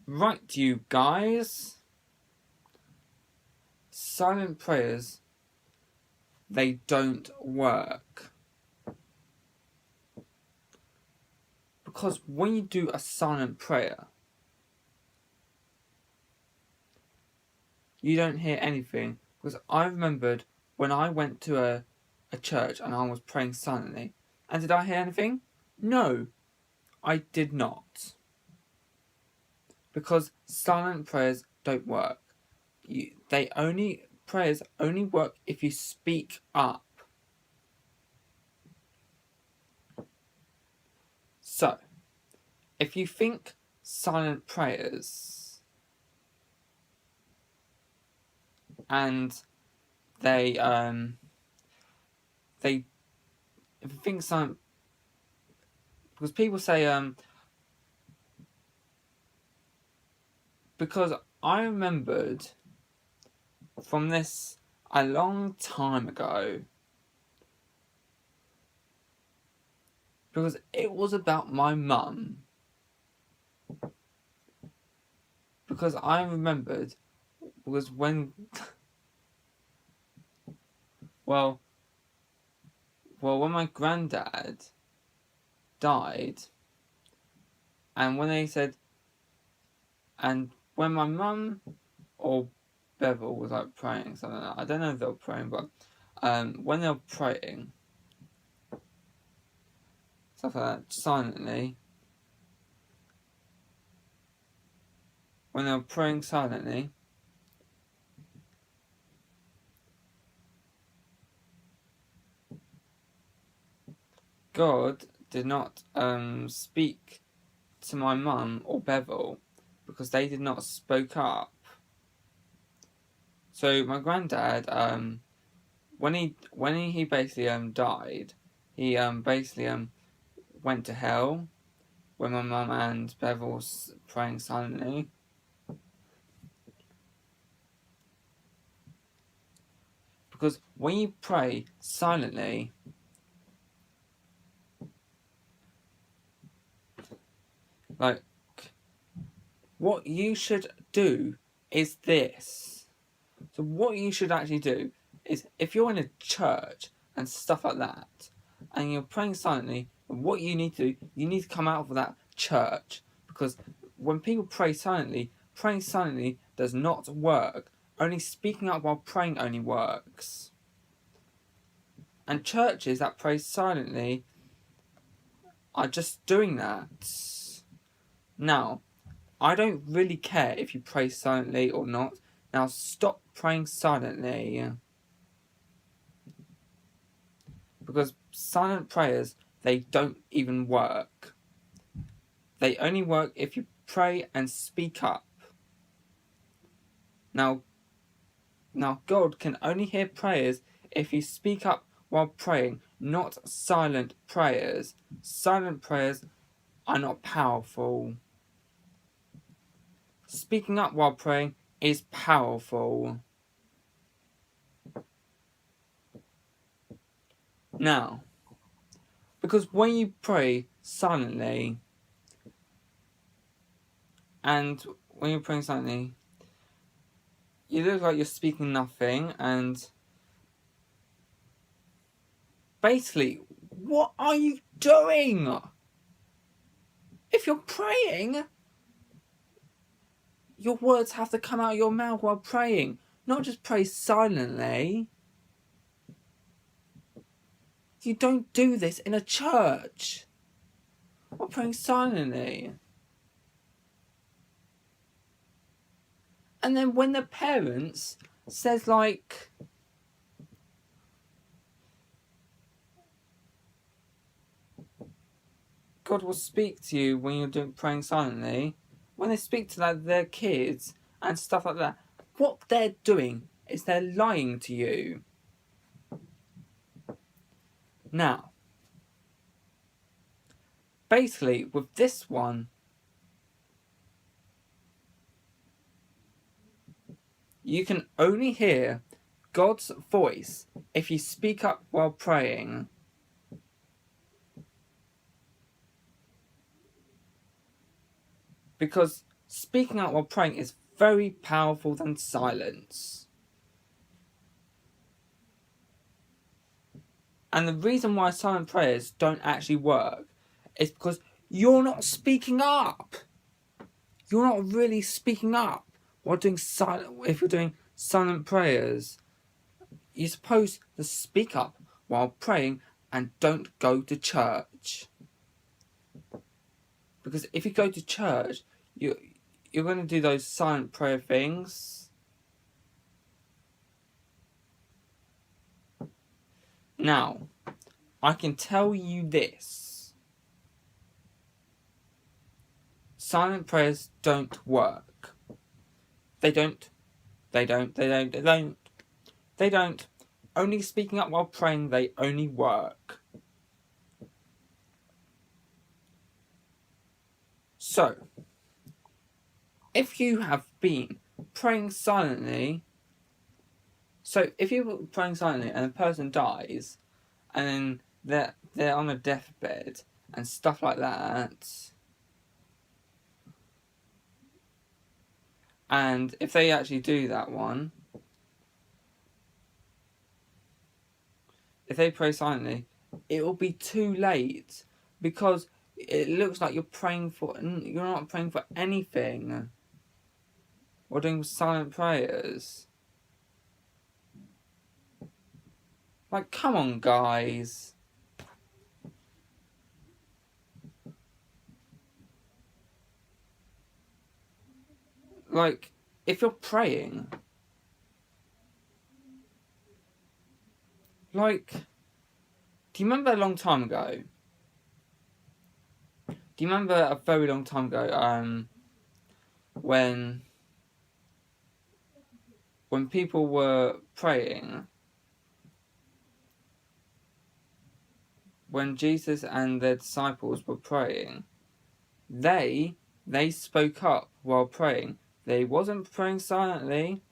Right, you guys. Silent prayers, they don't work. Because when you do a silent prayer, you don't hear anything. Because I remembered when I went to a church and I was praying silently. And did I hear anything? No, I did not. Because silent prayers don't work. Prayers only work if you speak up. So, if you think silent prayers and they if you think silent, because people say because I remembered from this a long time ago, because it was about my mum. Because I remembered, because when, well, when my granddad died, and when they said, and when my mum or Bevel was like praying, something like that. I don't know if they were praying, but when they were praying, stuff like that, silently, when they were praying silently, God did not speak to my mum or Bevel because they did not spoke up. So my granddad, when he basically died, he basically went to hell when my mum and Bevel was praying silently. Because when you pray silently, like, what you should do is this. So what you should actually do is, if you're in a church and stuff like that, and you're praying silently, what you need to do, you need to come out of that church. Because when people pray silently, praying silently does not work. Only speaking up while praying only works. And churches that pray silently are just doing that. Now, I don't really care if you pray silently or not. Now stop praying silently. Because silent prayers, they don't even work. They only work if you pray and speak up. Now God can only hear prayers if you speak up while praying, not silent prayers. Silent prayers are not powerful. Speaking up while praying is powerful. Now, because when you pray silently, and when you're praying silently, you look like you're speaking nothing, and basically, what are you doing? If you're praying, your words have to come out of your mouth while praying, not just pray silently. You don't do this in a church. Or praying silently. And then when the parents says like, God will speak to you when you're praying silently, when they speak to their kids and stuff like that, what they're doing is they're lying to you. Now, basically, with this one, you can only hear God's voice if you speak up while praying. Because speaking out while praying is very powerful than silence. And the reason why silent prayers don't actually work is because you're not speaking up. You're not really speaking up while doing if you're doing silent prayers. You're supposed to speak up while praying and don't go to church. Because if you go to church, you're going to do those silent prayer things. Now, I can tell you this. Silent prayers don't work. They don't. Only speaking up while praying, they only work. So, if you have been praying silently, if you're praying silently and a person dies, and then they're on a deathbed and stuff like that, and if they actually do that one, if they pray silently, it will be too late, because it looks like you're not praying for anything, or doing silent prayers. Like, come on, guys. Like, if you're praying, like, do you remember a long time ago? Do you remember a very long time ago, when people were praying, when Jesus and their disciples were praying, they spoke up while praying. They wasn't praying silently.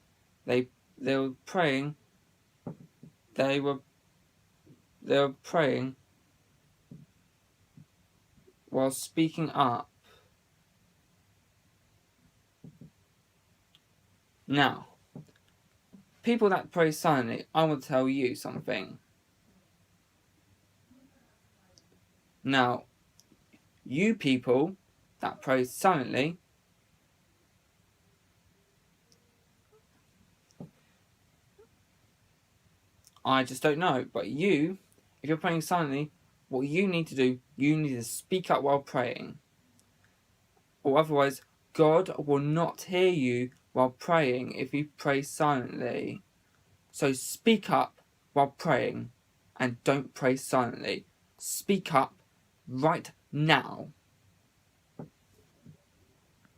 They were praying. They were praying while speaking up. Now, people that pray silently, I will tell you something. Now, you people that pray silently, I just don't know. But if you're praying silently, what you need to do, you need to speak up while praying. Or otherwise, God will not hear you while praying if you pray silently. So speak up while praying and don't pray silently. Speak up right now.